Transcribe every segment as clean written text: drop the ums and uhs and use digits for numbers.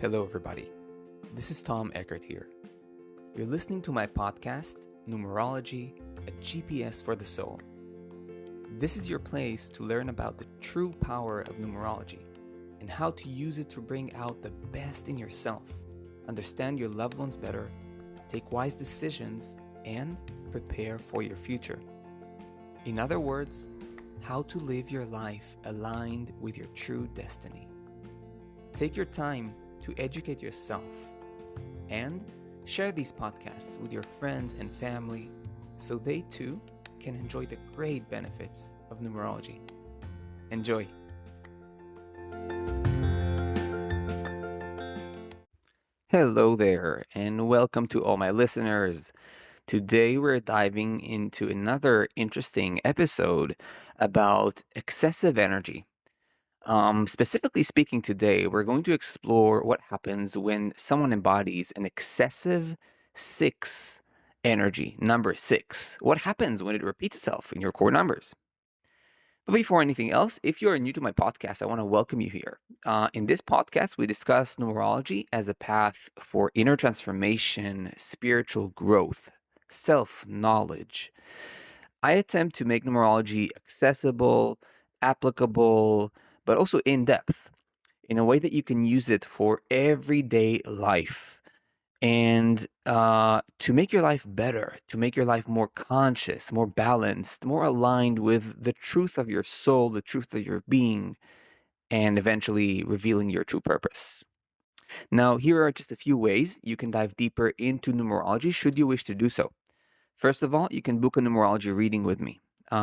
Hello, everybody. This is Tom Eckert here. You're listening to my podcast, Numerology, a GPS for the Soul. This is your place to learn about the true power of numerology and how to use it to bring out the best in yourself, understand your loved ones better, take wise decisions, and prepare for your future. In other words, how to live your life aligned with your true destiny. Take your time to educate yourself and share these podcasts with your friends and family so they too can enjoy the great benefits of numerology. Enjoy! Hello there, and welcome to all my listeners. Today we're diving into another interesting episode about excessive energy. Specifically speaking today, we're going to explore what happens when someone embodies an excessive 6 energy, number 6. What happens when it repeats itself in your core numbers? But before anything else, if you're new to my podcast, I want to welcome you here. In this podcast, we discuss numerology as a path for inner transformation, spiritual growth, self-knowledge. I attempt to make numerology accessible, applicable, but also in depth in a way that you can use it for everyday life and to make your life better, to make your life more conscious, more balanced, more aligned with the truth of your soul, the truth of your being, and eventually revealing your true purpose. Now, here are just a few ways you can dive deeper into numerology should you wish to do so. First of all, you can book a numerology reading with me.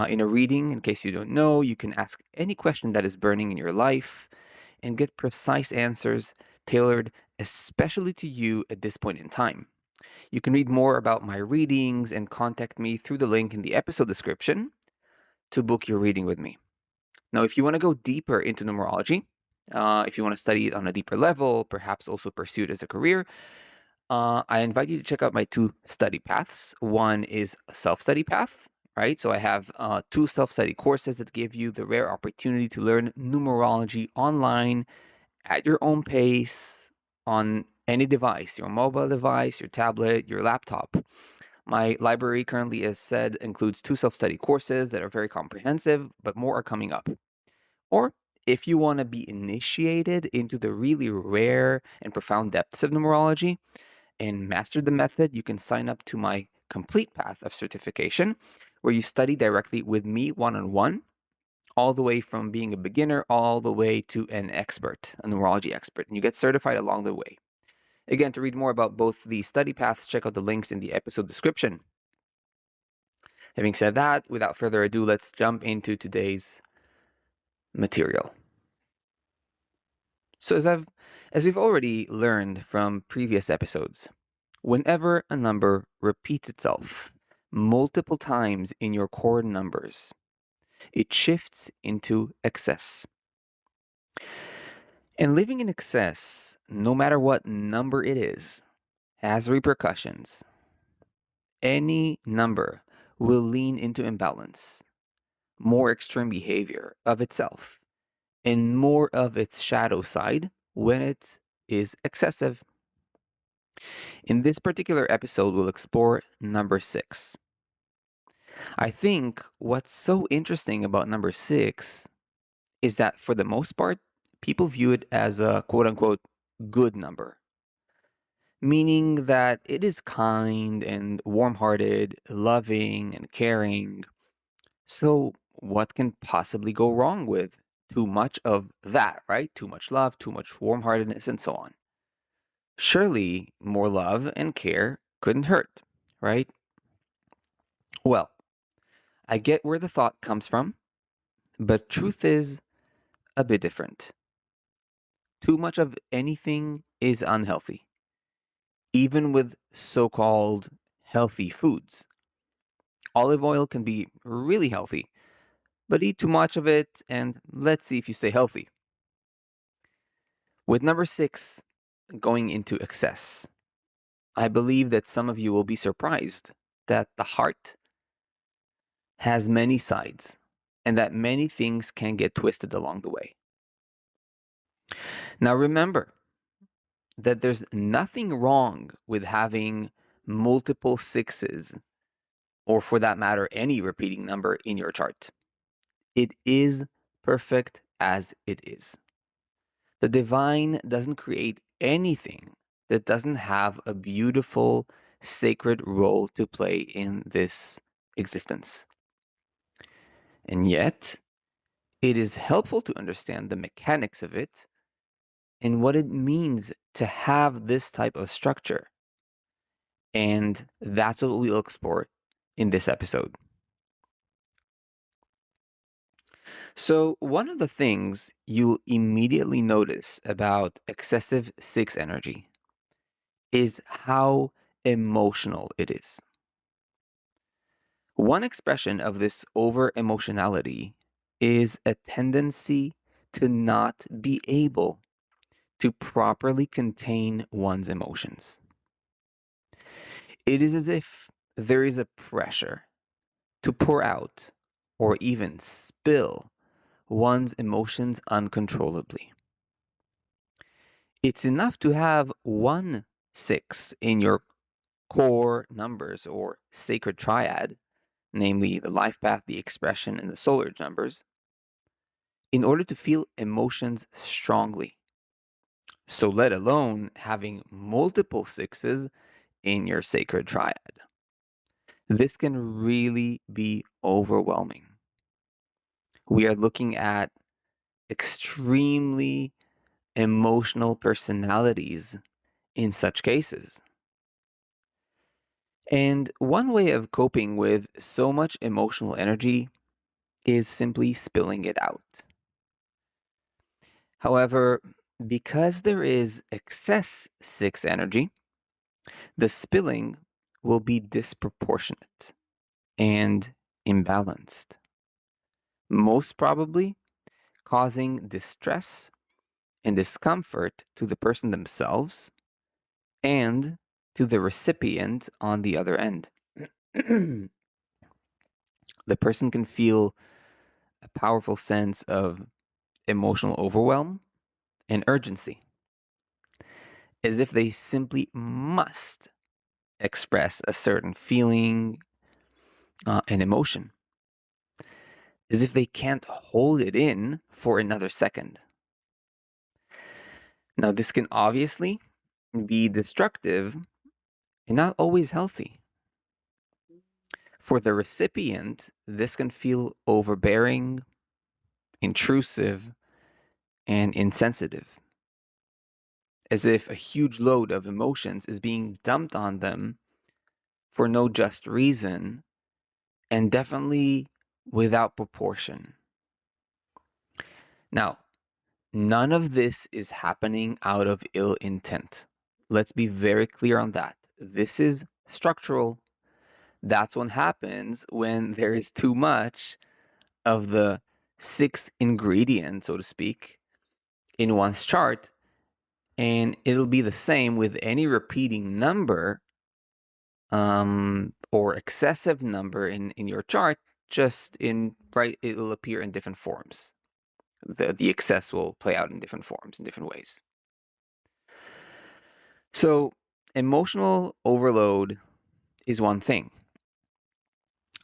In a reading, in case you don't know, you can ask any question that is burning in your life and get precise answers tailored especially to you at this point in time. You can read more about my readings and contact me through the link in the episode description to book your reading with me. Now, if you want to go deeper into numerology, if you want to study it on a deeper level, perhaps also pursue it as a career, I invite you to check out my 2 study paths. One is a self-study path, right? So I have 2 self-study courses that give you the rare opportunity to learn numerology online at your own pace on any device, your mobile device, your tablet, your laptop. My library currently, as said, includes 2 self-study courses that are very comprehensive, but more are coming up. Or if you want to be initiated into the really rare and profound depths of numerology, and master the method, you can sign up to my complete path of certification, where you study directly with me one-on-one, all the way from being a beginner all the way to an expert, a numerology expert, and you get certified along the way. Again, to read more about both the study paths, check out the links in the episode description. Having said that, without further ado, let's jump into today's material. So as we've already learned from previous episodes, whenever a number repeats itself multiple times in your core numbers, it shifts into excess. And living in excess, no matter what number it is, has repercussions. Any number will lean into imbalance, more extreme behavior of itself, and more of its shadow side when it is excessive. In this particular episode, we'll explore number 6. I think what's so interesting about number 6 is that for the most part, people view it as a quote unquote good number, meaning that it is kind and warm hearted, loving and caring. So, what can possibly go wrong with too much of that, right? Too much love, too much warm heartedness, and so on. Surely more love and care couldn't hurt, right? Well, I get where the thought comes from, but truth is a bit different. Too much of anything is unhealthy, even with so-called healthy foods. Olive oil can be really healthy, but eat too much of it and let's see if you stay healthy. With number 6 going into excess, I believe that some of you will be surprised that the heart has many sides and that many things can get twisted along the way. Now remember, that there's nothing wrong with having multiple sixes, or for that matter, any repeating number in your chart. It is perfect as it is. The divine doesn't create anything that doesn't have a beautiful, sacred role to play in this existence. And yet, it is helpful to understand the mechanics of it and what it means to have this type of structure. And that's what we'll explore in this episode. So, one of the things you'll immediately notice about excessive six energy is how emotional it is. One expression of this over emotionality is a tendency to not be able to properly contain one's emotions. It is as if there is a pressure to pour out or even spill one's emotions uncontrollably. It's enough to have one six in your core numbers or sacred triad, namely the life path, the expression, and the solar numbers, in order to feel emotions strongly. So, let alone having multiple sixes in your sacred triad. This can really be overwhelming. We are looking at extremely emotional personalities in such cases. And one way of coping with so much emotional energy is simply spilling it out. However, because there is excess six energy, the spilling will be disproportionate and imbalanced, most probably causing distress and discomfort to the person themselves and to the recipient on the other end. The person can feel a powerful sense of emotional overwhelm and urgency, as if they simply must express a certain feeling and emotion, as if they can't hold it in for another second. Now, this can obviously be destructive and not always healthy. For the recipient, this can feel overbearing, intrusive, and insensitive, as if a huge load of emotions is being dumped on them for no just reason and definitely without proportion. Now, none of this is happening out of ill intent. Let's be very clear on that. This is structural. That's what happens when there is too much of the six ingredient, so to speak, in one's chart. And it'll be the same with any repeating number or excessive number in your chart, just in right, it will appear in different forms. The excess will play out in different forms, in different ways. So, emotional overload is one thing.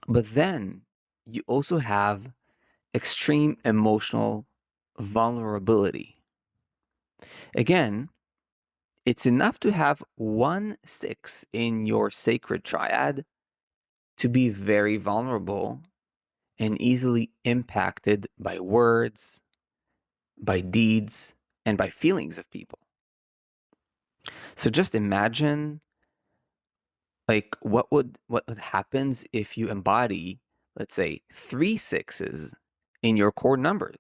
But then you also have extreme emotional vulnerability. Again, it's enough to have one six in your sacred triad to be very vulnerable and easily impacted by words, by deeds, and by feelings of people. So just imagine like what happens if you embody, let's say, three sixes in your core number,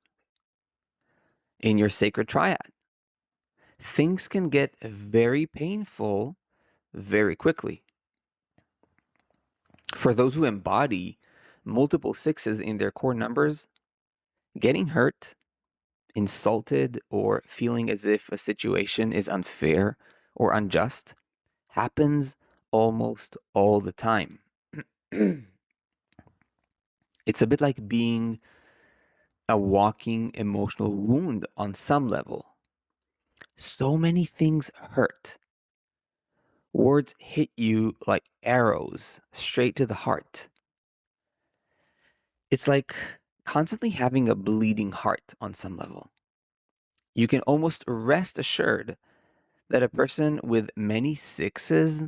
in your sacred triad. Things can get very painful very quickly. For those who embody multiple sixes in their core numbers, getting hurt, insulted, or feeling as if a situation is unfair or unjust happens almost all the time. It's a bit like being a walking emotional wound on some level. So many things hurt. Words hit you like arrows straight to the heart. It's like constantly having a bleeding heart on some level. You can almost rest assured that a person with many sixes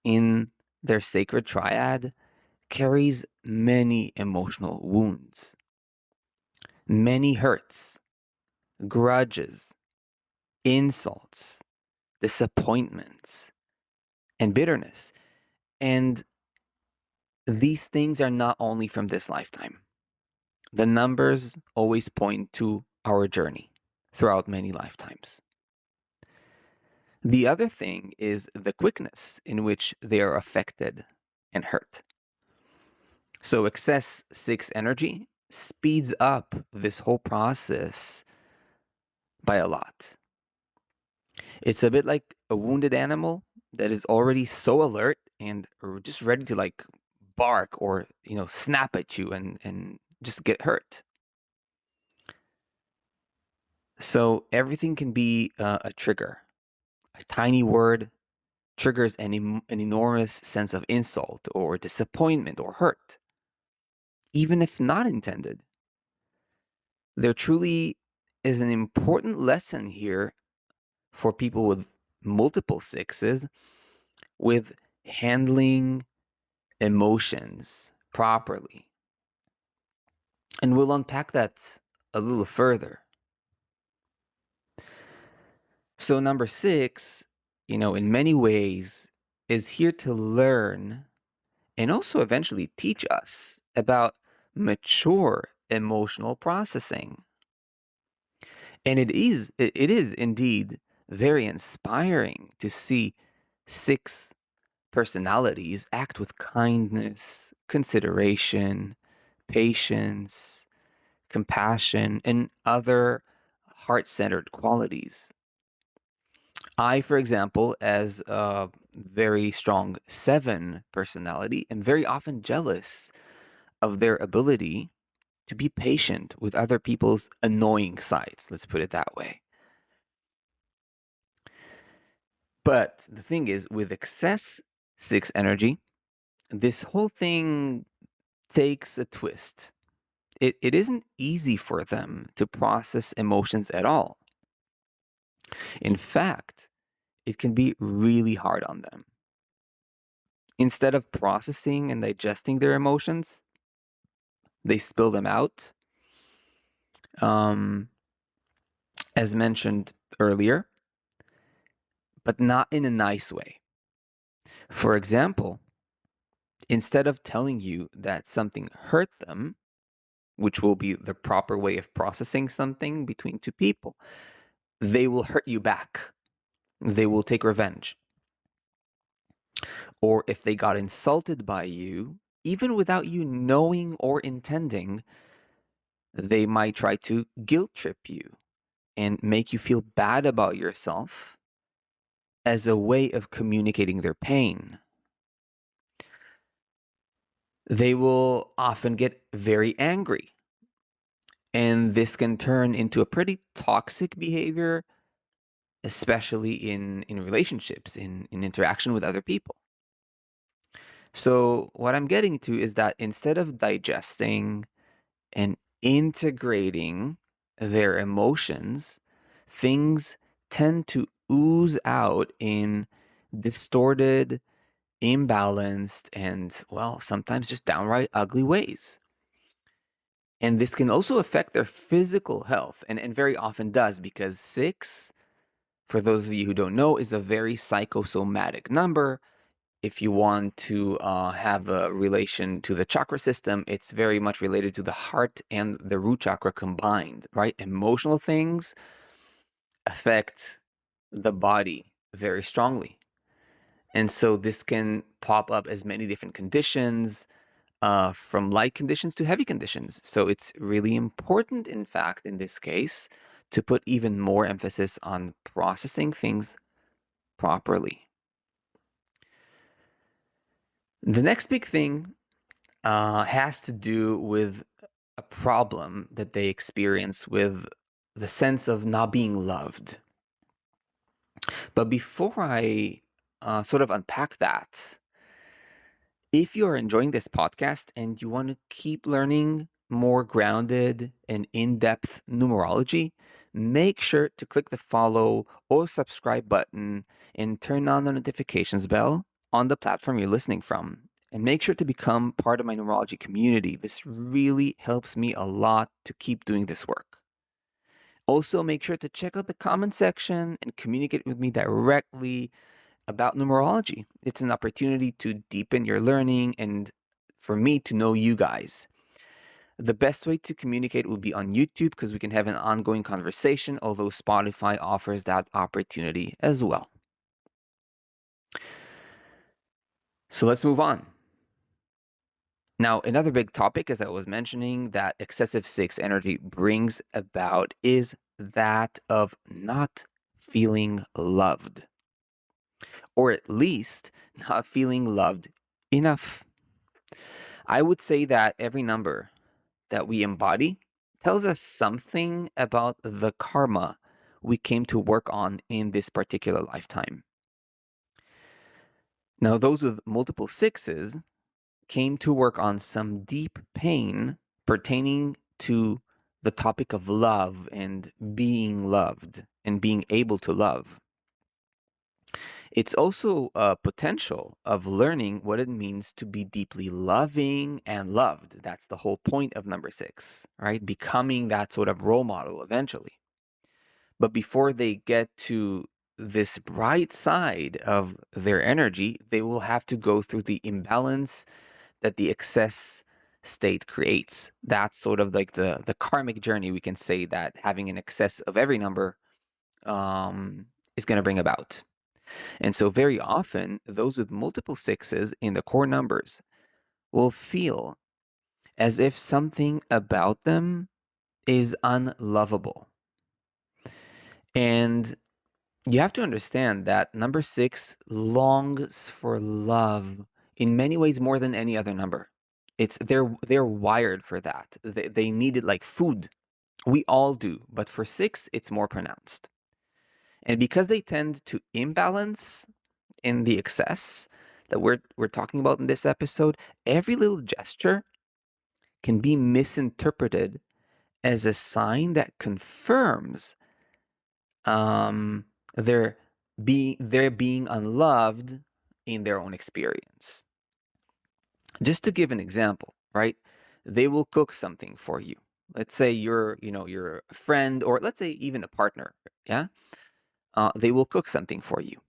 in their sacred triad carries many emotional wounds, many hurts, grudges, insults, disappointments, and bitterness. And these things are not only from this lifetime. The numbers always point to our journey throughout many lifetimes. The other thing is the quickness in which they are affected and hurt. So, excess six energy speeds up this whole process by a lot. It's a bit like a wounded animal that is already so alert and just ready to like bark or snap at you and just get hurt. So everything can be a trigger. A tiny word triggers an enormous sense of insult or disappointment or hurt, even if not intended. There truly is an important lesson here for people with multiple sixes with handling emotions properly. And we'll unpack that a little further. So, number six, in many ways, is here to learn and also eventually teach us about mature emotional processing. And it is indeed very inspiring to see six personalities act with kindness, consideration, patience, compassion, and other heart centered qualities. I, for example, as a very strong seven personality, am very often jealous of their ability to be patient with other people's annoying sides. Let's put it that way. But the thing is, with excess six energy, this whole thing takes a twist. It isn't easy for them to process emotions at all. In fact, it can be really hard on them. Instead of processing and digesting their emotions, they spill them out. Um, as mentioned earlier, but not in a nice way. For example, instead of telling you that something hurt them, which will be the proper way of processing something between two people, they will hurt you back. They will take revenge. Or if they got insulted by you, even without you knowing or intending, they might try to guilt trip you and make you feel bad about yourself as a way of communicating their pain. They will often get very angry, and this can turn into a pretty toxic behavior, especially in relationships, in interaction with other people. So, what I'm getting to is that instead of digesting and integrating their emotions, things tend to ooze out in distorted, imbalanced, and, well, sometimes just downright ugly ways. And this can also affect their physical health, and very often does, because six, for those of you who don't know, is a very psychosomatic number. If you want to have a relation to the chakra system, it's very much related to the heart and the root chakra combined, right? Emotional things affect the body very strongly. And so this can pop up as many different conditions, from light conditions to heavy conditions. So it's really important, in fact, in this case, to put even more emphasis on processing things properly. The next big thing has to do with a problem that they experience with the sense of not being loved. But before I sort of unpack that, if you are enjoying this podcast and you want to keep learning more grounded and in depth numerology, make sure to click the follow or subscribe button and turn on the notifications bell on the platform you're listening from. And make sure to become part of my numerology community. This really helps me a lot to keep doing this work. Also, make sure to check out the comment section and communicate with me directly about numerology. It's an opportunity to deepen your learning and for me to know you guys. The best way to communicate would be on YouTube because we can have an ongoing conversation, although Spotify offers that opportunity as well. So let's move on. Now, another big topic, as I was mentioning, that excessive six energy brings about is that of not feeling loved, or at least not feeling loved enough. I would say that every number that we embody tells us something about the karma we came to work on in this particular lifetime. Now, those with multiple sixes came to work on some deep pain pertaining to the topic of love and being loved and being able to love. It's also a potential of learning what it means to be deeply loving and loved. That's the whole point of number six, right? Becoming that sort of role model eventually. But before they get to this bright side of their energy, they will have to go through the imbalance that the excess state creates. That's sort of like the karmic journey, we can say, that having an excess of every number is going to bring about. And so, very often, those with multiple sixes in the core numbers will feel as if something about them is unlovable. And you have to understand that number six longs for love in many ways more than any other number. They're wired for that. They need it like food. We all do, but for six, it's more pronounced. And because they tend to imbalance in the excess that we're talking about in this episode, every little gesture can be misinterpreted as a sign that confirms um, their their being unloved in their own experience. Just to give an example, right? They will cook something for you. Let's say you're a friend, or let's say even a partner. Yeah, they will cook something for you,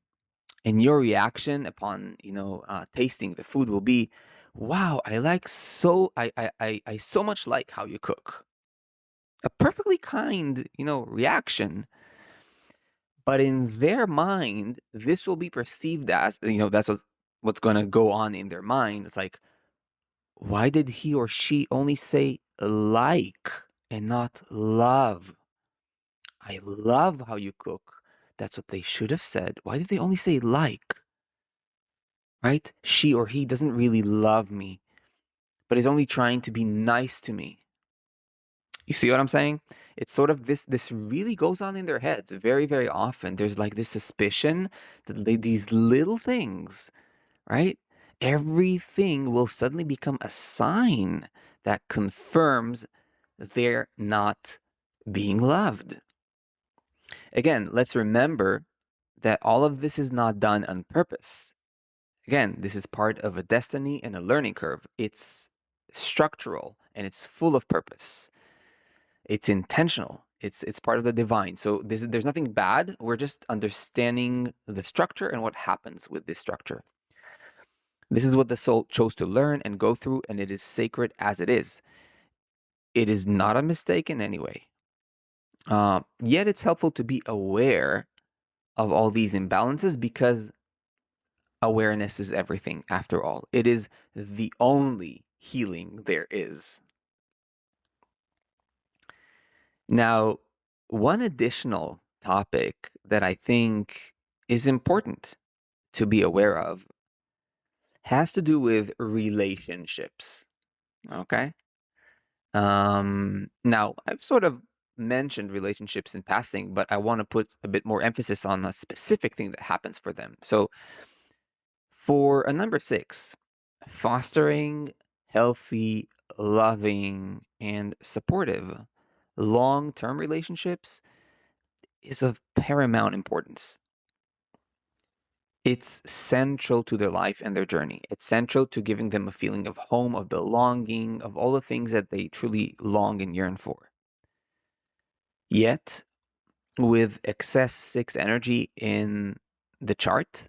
and your reaction upon tasting the food will be, "Wow, I so much like how you cook." A perfectly kind reaction, but in their mind, this will be perceived as that's what's going to go on in their mind. It's like, why did he or she only say like and not love? I love how you cook. That's what they should have said. Why did they only say like? Right? She or he doesn't really love me, but is only trying to be nice to me. You see what I'm saying? It's sort of this really goes on in their heads very, very often. There's like this suspicion that these little things, right? Everything will suddenly become a sign that confirms they're not being loved. Again, let's remember that all of this is not done on purpose. Again, this is part of a destiny and a learning curve. It's structural and it's full of purpose. It's intentional. It's part of the divine. So there's nothing bad. We're just understanding the structure and what happens with this structure. This is what the soul chose to learn and go through, and it is sacred as it is. It is not a mistake in any way. Yet it's helpful to be aware of all these imbalances because awareness is everything after all. It is the only healing there is. Now, one additional topic that I think is important to be aware of has to do with relationships. Okay. Now I've sort of mentioned relationships in passing, but I want to put a bit more emphasis on a specific thing that happens for them. So, for a number six, fostering healthy, loving, and supportive long term relationships is of paramount importance. It's central to their life and their journey. It's central to giving them a feeling of home, of belonging, of all the things that they truly long and yearn for. Yet, with excess six energy in the chart,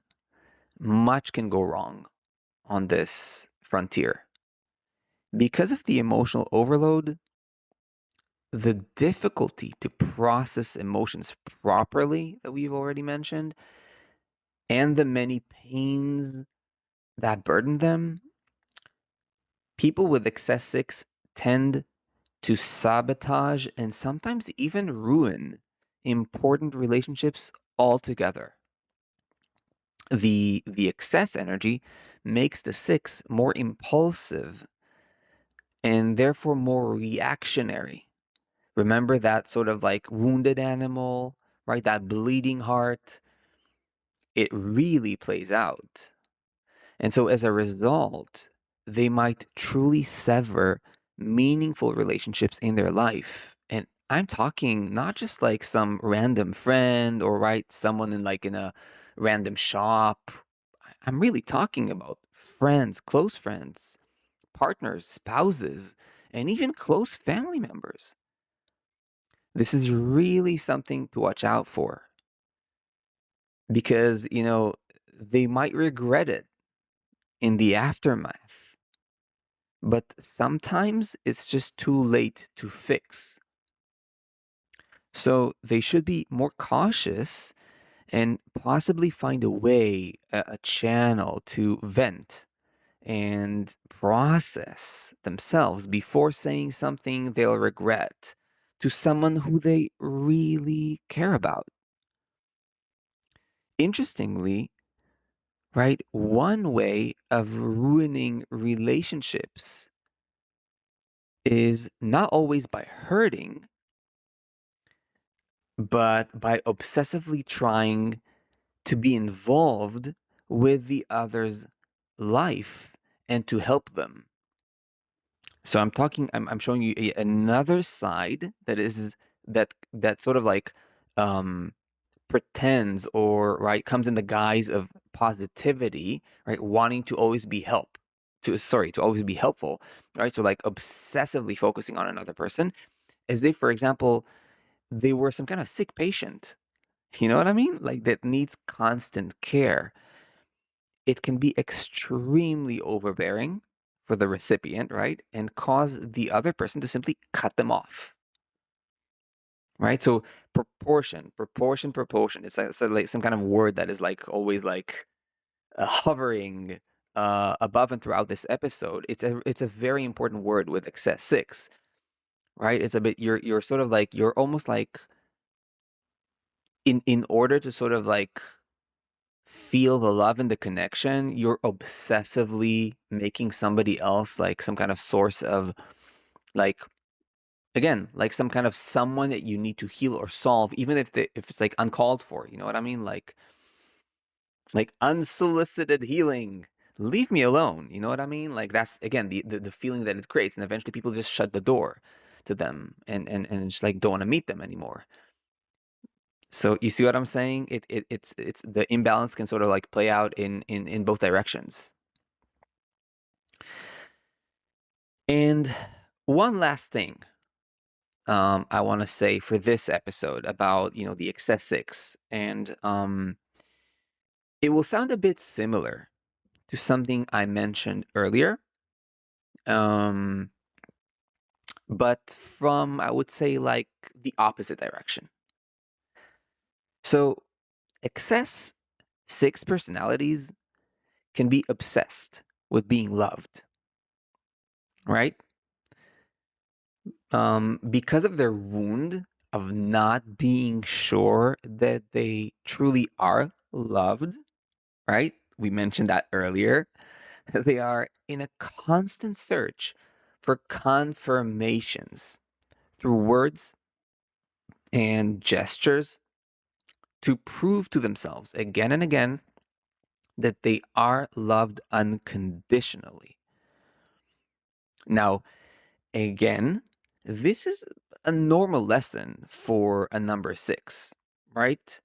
much can go wrong on this frontier. Because of the emotional overload, the difficulty to process emotions properly that we've already mentioned, and the many pains that burden them, people with excess six tend to sabotage and sometimes even ruin important relationships altogether. The excess energy makes the six more impulsive and therefore more reactionary. Remember that sort of like wounded animal, right? That bleeding heart. It really plays out. And so as a result, they might truly sever meaningful relationships in their life. And I'm talking not just like some random friend or right someone in a random shop. I'm really talking about friends, close friends, partners, spouses, and even close family members. This is really something to watch out for because, they might regret it in the aftermath. But sometimes it's just too late to fix. So they should be more cautious and possibly find a way, a channel to vent and process themselves before saying something they'll regret to someone who they really care about. Interestingly, right, one way of ruining relationships is not always by hurting, but by obsessively trying to be involved with the other's life and to help them. So I'm showing you another side that sort of like um, pretends or right comes in the guise of positivity, right? Wanting to always be to always be helpful, right? So like obsessively focusing on another person as if, for example, they were some kind of sick patient. You know what I mean? Like that needs constant care. It can be extremely overbearing for the recipient, right? And cause the other person to simply cut them off, right? So proportion. It's like some kind of word that is like always like hovering above and throughout this episode. It's a very important word with excess six, right? It's a bit you're sort of like you're almost like in order to sort of like feel the love and the connection, you're obsessively making somebody else like some kind of source of like again, like some kind of someone that you need to heal or solve, even if it's like uncalled for, you know what I mean? Like unsolicited healing. Leave me alone, you know what I mean? Like that's again the feeling that it creates, and eventually people just shut the door to them and just like don't want to meet them anymore. So you see what I'm saying? It's the imbalance can sort of like play out in both directions. And one last thing I want to say for this episode about the excess six, and it will sound a bit similar to something I mentioned earlier, um, but from I would say like the opposite direction. So excess six personalities can be obsessed with being loved, right? Because of their wound of not being sure that they truly are loved, right? We mentioned that earlier. They are in a constant search for confirmations through words, and gestures to prove to themselves again and again that they are loved unconditionally. Now, again, this is a normal lesson for a number six, right?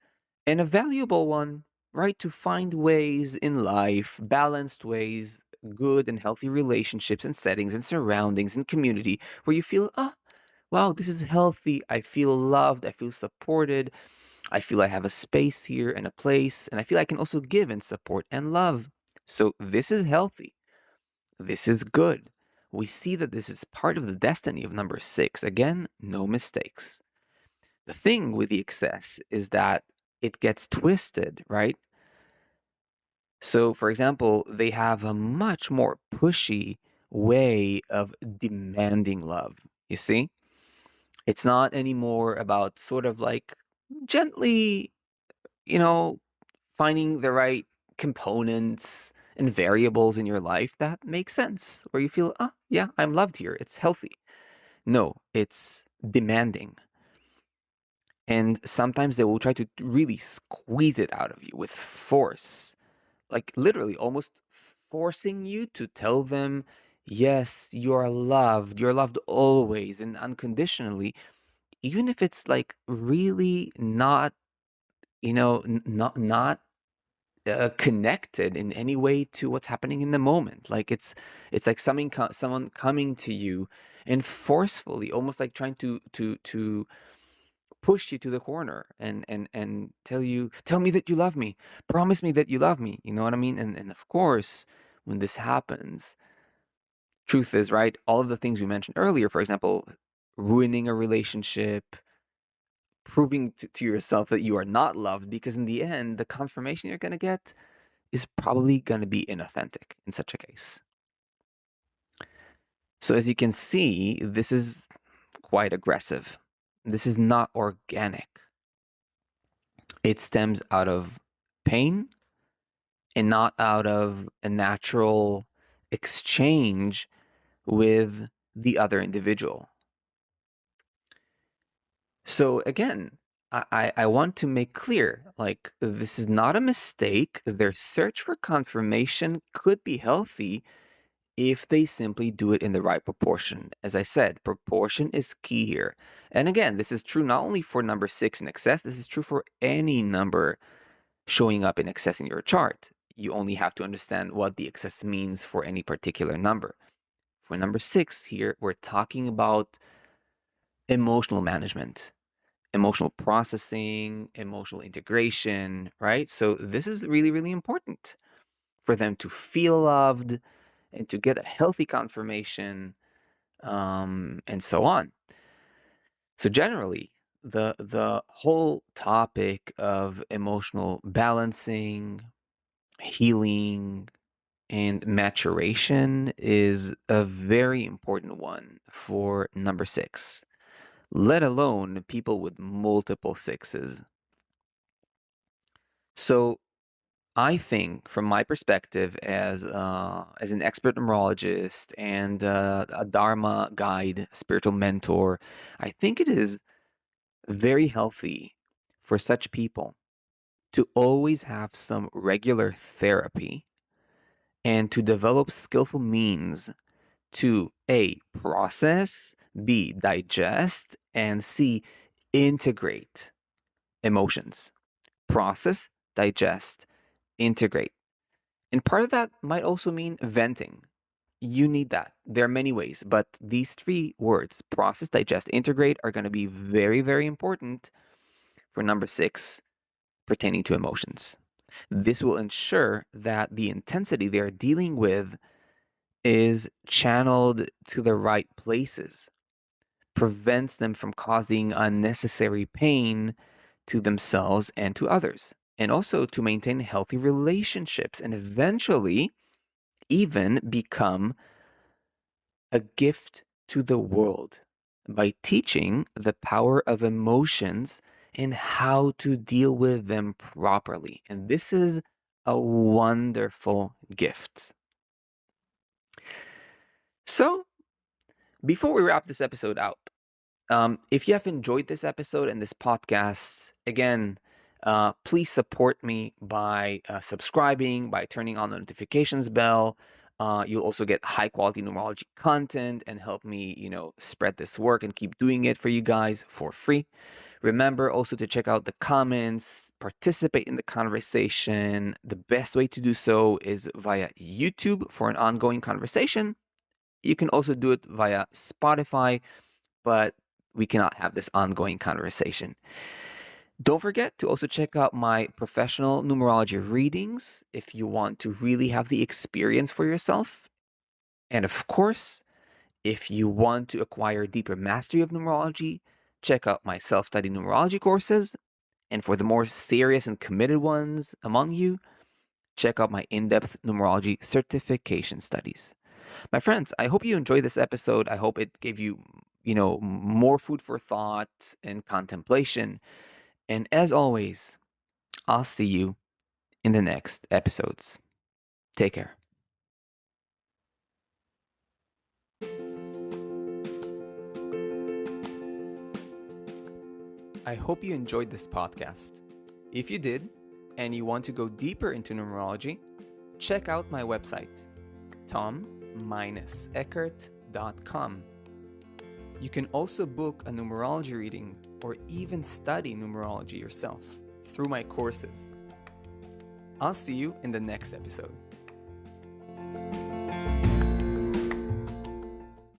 And a valuable one, right? To find ways in life, balanced ways, good and healthy relationships and settings and surroundings and community where you feel, oh, wow, this is healthy. I feel loved. I feel supported. I feel I have a space here and a place. And I feel I can also give and support and love. So this is healthy. This is good. We see that this is part of the destiny of number six. Again, no mistakes. The thing with the excess is that it gets twisted, right? So, for example, they have a much more pushy way of demanding love. You see? It's not anymore about sort of like gently, you know, finding the right components and variables in your life that make sense, where you feel, ah, yeah, I'm loved here. It's healthy. No, it's demanding. And sometimes they will try to really squeeze it out of you with force, like literally almost forcing you to tell them, yes, you're loved always and unconditionally, even if it's like really not, not connected in any way to what's happening in the moment. Like it's like someone coming to you and forcefully, almost like trying to push you to the corner and tell me that you love me, promise me that you love me. You know what I mean? And of course, when this happens, truth is, right, all of the things we mentioned earlier, for example, ruining a relationship, proving to yourself that you are not loved, because in the end, the confirmation you're going to get is probably going to be inauthentic in such a case. So, as you can see, this is quite aggressive. This is not organic. It stems out of pain and not out of a natural exchange with the other individual. So, again, I want to make clear, like, this is not a mistake. Their search for confirmation could be healthy if they simply do it in the right proportion. As I said, proportion is key here. And again, this is true not only for number six in excess, this is true for any number showing up in excess in your chart. You only have to understand what the excess means for any particular number. For number six here, we're talking about emotional management, emotional processing, emotional integration, right? So this is really, really important for them to feel loved and to get a healthy confirmation, and so on. So generally, the whole topic of emotional balancing, healing, and maturation is a very important one for number six, let alone people with multiple sixes. So I think, from my perspective as an expert numerologist and a Dharma guide, spiritual mentor, I think it is very healthy for such people to always have some regular therapy and to develop skillful means to A, process, B, digest, and C, integrate emotions. Process, digest, integrate. And part of that might also mean venting. You need that. There are many ways, but these three words, process, digest, integrate, are going to be very, very important for number six pertaining to emotions. This will ensure that the intensity they are dealing with is channeled to the right places, prevents them from causing unnecessary pain to themselves and to others, and also to maintain healthy relationships and eventually even become a gift to the world by teaching the power of emotions and how to deal with them properly. And this is a wonderful gift. So, before we wrap this episode up, If you have enjoyed this episode and this podcast, again, please support me by subscribing, by turning on the notifications bell. You'll also get high quality numerology content and help me, spread this work and keep doing it for you guys for free. Remember also to check out the comments, participate in the conversation. The best way to do so is via YouTube for an ongoing conversation. You can also do it via Spotify, but we cannot have this ongoing conversation. Don't forget to also check out my professional numerology readings if you want to really have the experience for yourself. And of course, if you want to acquire deeper mastery of numerology, check out my self study numerology courses. And for the more serious and committed ones among you, check out my in depth numerology certification studies. My friends, I hope you enjoyed this episode. I hope it gave you, more food for thought and contemplation. And as always, I'll see you in the next episodes. Take care. I hope you enjoyed this podcast. If you did, and you want to go deeper into numerology, check out my website, tom-eckert.com. You can also book a numerology reading or even study numerology yourself through my courses. I'll see you in the next episode.